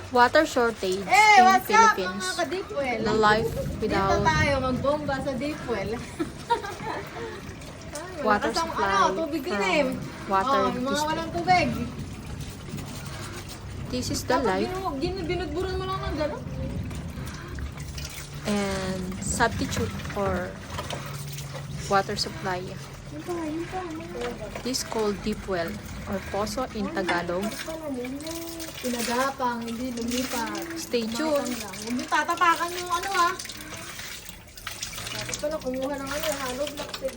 Water shortage Eh, in what's up Philippines. mga ka-Deepwell? The life Dito without tayo magbomba sa Deepwell. water Malakas ang supply tubig din from eh. water Yung mga district. walang tubig. This is the Dapat life binudburan mo lang ng gano'n. and substitute for water supply. Yun pa. This called deep well or poso in Tagalog. Pinagapang, hindi lumipat. Stay tuned. Huwag mo tatapakan yung ano ha. Dapat pala kumuha ng ano, hollow blocks eh.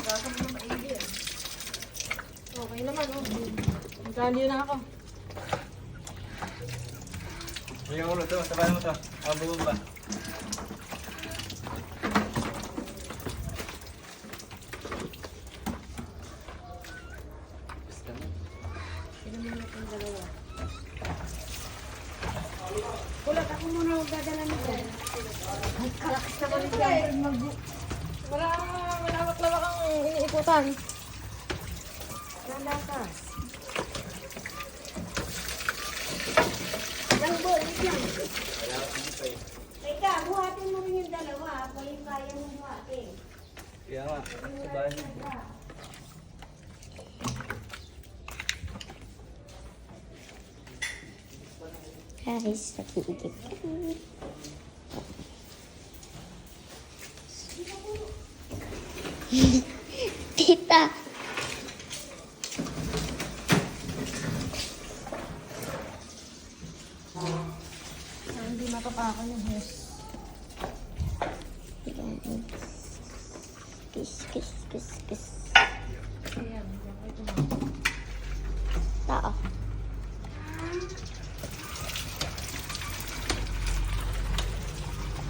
Gasa mo na maigi eh. Okay naman oh. Magkali na ako. Sige ulo to, sabayan mo to. Ang bumba. Kulat ako muna magdadala nito. Kalakas na kami dyan. Malawak-lawak ang iniikutan. Lalakas. Langbo, yan. Teka, buhatin mo rin yung dalawa. Ako yung kaya mong buhatin. Kaya nga, sabayan mo. Guys, nakiigip kami. Tita! Hindi mapapakan yung hose. Kiss, kiss, kiss, kiss.